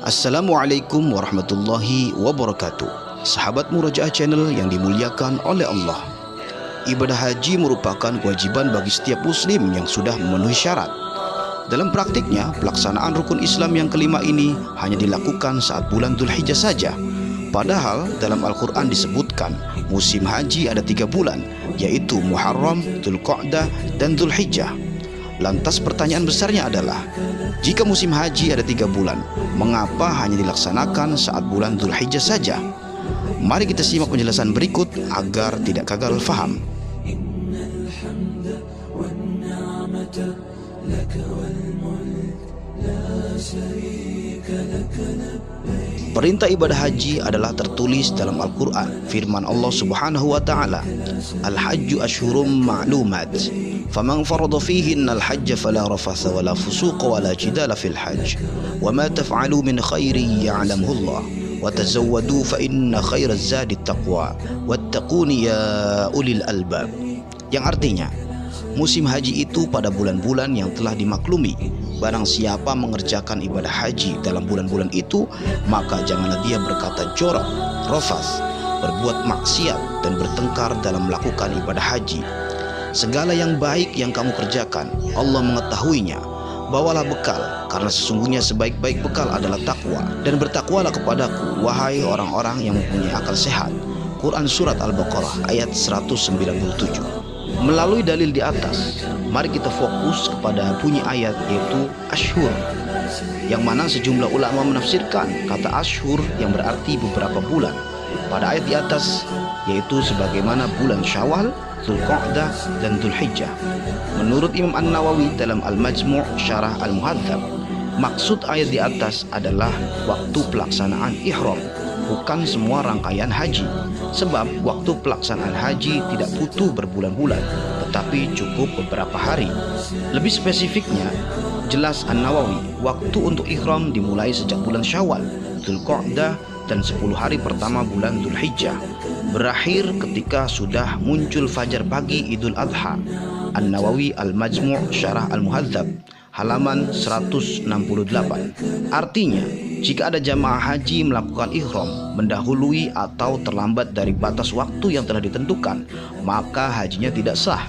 Assalamualaikum warahmatullahi wabarakatuh. Sahabat Murajaah Channel yang dimuliakan oleh Allah, ibadah haji merupakan kewajiban bagi setiap muslim yang sudah memenuhi syarat. Dalam praktiknya, pelaksanaan rukun Islam yang kelima ini hanya dilakukan saat bulan Dzulhijjah saja. Padahal dalam Al-Quran disebutkan musim haji ada 3 bulan, yaitu Muharram, Dzulqa'dah, dan Dzulhijjah. Lantas pertanyaan besarnya adalah, jika musim haji ada 3 bulan, mengapa hanya dilaksanakan saat bulan Dzulhijjah saja? Mari kita simak penjelasan berikut agar tidak gagal faham. Perintah ibadah haji adalah tertulis dalam Al-Quran. Firman Allah Subhanahu wa ta'ala, Al-Hajju ashhurum ma'lumat, faman farada fihinna al-hajja fala rafatha wala fusuqa wala jidala fil hajj, wa ma taf'alu min khairin ya'lamuhu Allah, wa tazawwadu fa inna khairaz zadi taqwa, wattaquni ya ulil albab. Yang artinya, musim haji itu pada bulan-bulan yang telah dimaklumi. Barang siapa mengerjakan ibadah haji dalam bulan-bulan itu, maka janganlah dia berkata jorok, rafas, berbuat maksiat, dan bertengkar dalam melakukan ibadah haji. Segala yang baik yang kamu kerjakan, Allah mengetahuinya. Bawalah bekal, karena sesungguhnya sebaik-baik bekal adalah takwa. Dan bertakwalah kepadaku, wahai orang-orang yang mempunyai akal sehat. Quran Surat Al-Baqarah ayat 197. Melalui dalil di atas, mari kita fokus kepada bunyi ayat, yaitu ashhur, yang mana sejumlah ulama menafsirkan kata ashhur yang berarti beberapa bulan pada ayat di atas, yaitu sebagaimana bulan Syawal, Dzulqa'dah, dan Dzulhijjah. Menurut Imam An-Nawawi dalam Al-Majmu' Syarah Al-Muhadzab, maksud ayat di atas adalah waktu pelaksanaan ihram, bukan semua rangkaian haji. Sebab waktu pelaksanaan haji tidak butuh berbulan-bulan, tetapi cukup beberapa hari. Lebih spesifiknya, jelas An-Nawawi, waktu untuk ihram dimulai sejak bulan Syawal, Dzulqa'dah, dan 10 hari pertama bulan Dzulhijjah, berakhir ketika sudah muncul fajar pagi Idul Adha. An-Nawawi Al-Majmu' Syarah Al-Muhadzab halaman 168. Artinya, jika ada jamaah haji melakukan ihram mendahului atau terlambat dari batas waktu yang telah ditentukan, maka hajinya tidak sah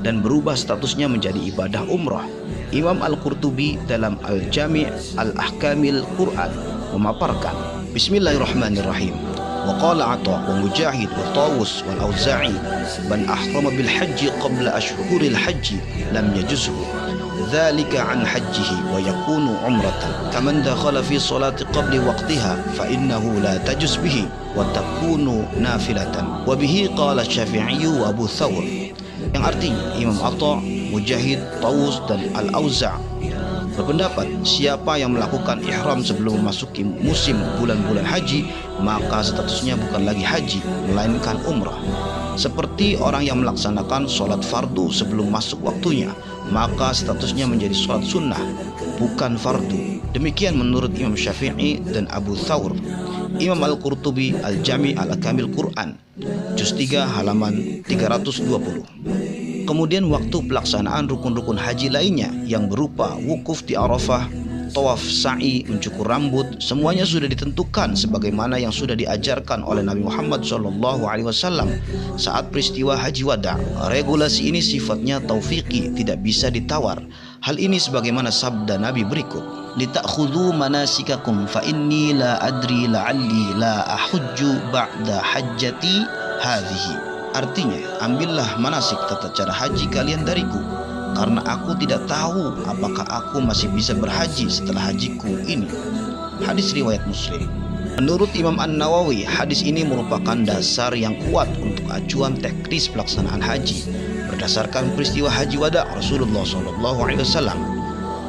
dan berubah statusnya menjadi ibadah umrah. Imam Al-Qurtubi dalam Al-Jami' Al-Ahkamil Quran memaparkan, Bismillahirrahmanirrahim. Wa qala Atha wa Mujahid wa Tawus wal Auza'i, man ahrama bil hajji qabla ashhuril hajji lam yajuzhu dzalika an hajjihi wa yakunu umratan kaman dakhala fi salati qabli waqtiha fa innahu la tajuz bihi wa takunu nafilatan wa bihi qala Syafi'i wa Abu Thawr. Yang artinya Imam Atha, Mujahid, Tawus, dan Al-Auza' berpendapat, siapa yang melakukan ihram sebelum memasuki musim bulan-bulan haji, maka statusnya bukan lagi haji, melainkan umrah. Seperti orang yang melaksanakan sholat fardu sebelum masuk waktunya, maka statusnya menjadi sholat sunnah, bukan fardu. Demikian menurut Imam Syafi'i dan Abu Thawr. Imam Al-Qurtubi Al-Jami' Al-Kamil Quran Juz 3 halaman 320. Kemudian waktu pelaksanaan rukun-rukun haji lainnya yang berupa wukuf di Arafah, tawaf, sa'i, mencukur rambut, semuanya sudah ditentukan sebagaimana yang sudah diajarkan oleh Nabi Muhammad SAW saat peristiwa Haji Wada. Regulasi ini sifatnya taufiqi, tidak bisa ditawar. Hal ini sebagaimana sabda Nabi berikut, litakhudhu manasikakum fa inni la adri la'alli la ahujju ba'da hajjati hadhihi. Artinya, ambillah manasik tata cara haji kalian dariku, karena aku tidak tahu apakah aku masih bisa berhaji setelah hajiku ini. Hadis riwayat Muslim. Menurut Imam An-Nawawi, hadis ini merupakan dasar yang kuat untuk acuan teknis pelaksanaan haji berdasarkan peristiwa Haji Wada Rasulullah SAW.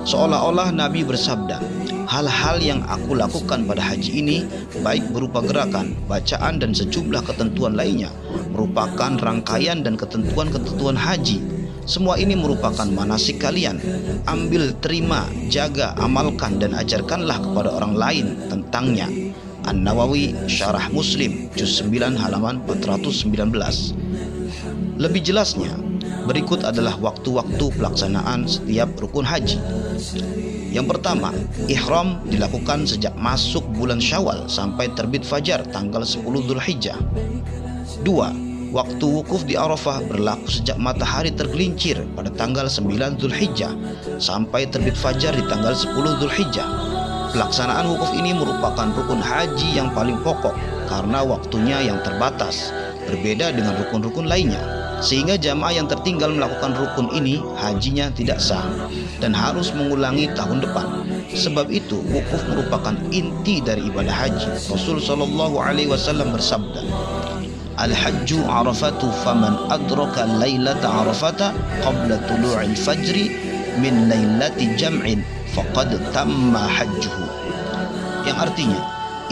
Seolah-olah Nabi bersabda, hal-hal yang aku lakukan pada haji ini, baik berupa gerakan, bacaan, dan sejumlah ketentuan lainnya, merupakan rangkaian dan ketentuan-ketentuan haji. Semua ini merupakan manasik kalian. Ambil, terima, jaga, amalkan, dan ajarkanlah kepada orang lain tentangnya. An-Nawawi Syarah Muslim Juz 9 halaman 419. Lebih jelasnya, berikut adalah waktu-waktu pelaksanaan setiap rukun haji. Yang pertama, ihram dilakukan sejak masuk bulan Syawal sampai terbit fajar tanggal 10 Dzulhijjah. 2. Waktu wukuf di Arafah berlaku sejak matahari tergelincir pada tanggal 9 Dzulhijjah sampai terbit fajar di tanggal 10 Dzulhijjah. Pelaksanaan wukuf ini merupakan rukun haji yang paling pokok karena waktunya yang terbatas, berbeda dengan rukun-rukun lainnya, sehingga jamaah yang tertinggal melakukan rukun ini hajinya tidak sah dan harus mengulangi tahun depan. Sebab itu wukuf merupakan inti dari ibadah haji. Rasul sallallahu alaihi wasallam bersabda, "Al-hajju Arafatu faman adraka lailata Arafata qabla tulu'il fajri min lailati jam'in faqad tamma hajjuhu." Yang artinya,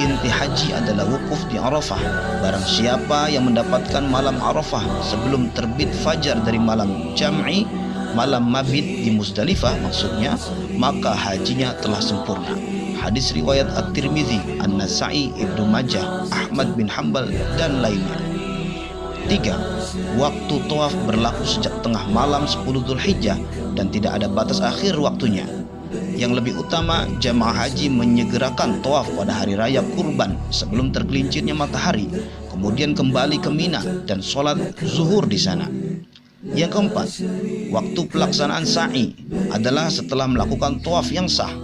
inti haji adalah wukuf di Arafah. Barang siapa yang mendapatkan malam Arafah sebelum terbit fajar dari malam jam'i, malam mabit di Muzdalifah maksudnya, maka hajinya telah sempurna. Hadis riwayat At-Tirmidzi, An-Nasa'i, Ibnu Majah, Ahmad bin Hanbal dan lainnya. 3. Waktu tawaf berlaku sejak tengah malam 10 Dzulhijjah dan tidak ada batas akhir waktunya. Yang lebih utama, jamaah haji menyegerakan tawaf pada hari raya Kurban sebelum tergelincirnya matahari, kemudian kembali ke Mina dan sholat zuhur di sana. Yang keempat, waktu pelaksanaan sa'i adalah setelah melakukan tawaf yang sah,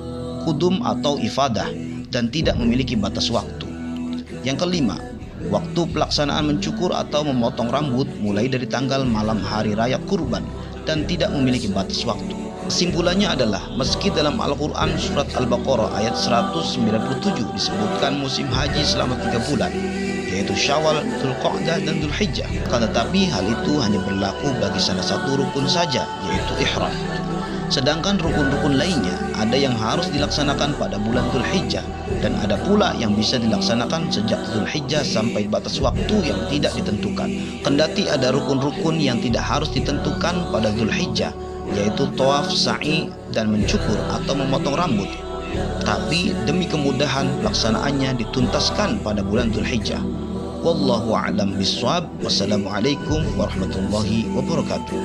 kudum atau ifadah, dan tidak memiliki batas waktu. Yang kelima, waktu pelaksanaan mencukur atau memotong rambut mulai dari tanggal malam hari raya Kurban dan tidak memiliki batas waktu. Kesimpulannya adalah, meski dalam Al-Quran surat Al-Baqarah ayat 197 disebutkan musim haji selama 3 bulan, yaitu Syawal, Dzulqa'dah dan Dzulhijjah, akan tetapi hal itu hanya berlaku bagi salah satu rukun saja, yaitu ihram. Sedangkan rukun-rukun lainnya ada yang harus dilaksanakan pada bulan Dzulhijjah dan ada pula yang bisa dilaksanakan sejak Dzulhijjah sampai batas waktu yang tidak ditentukan. Kendati ada rukun-rukun yang tidak harus ditentukan pada Dzulhijjah, yaitu tawaf, sa'i, dan mencukur atau memotong rambut, tapi demi kemudahan pelaksanaannya dituntaskan pada bulan Dzulhijjah. Wallahu a'lam bishawab. Wassalamualaikum warahmatullahi wabarakatuh.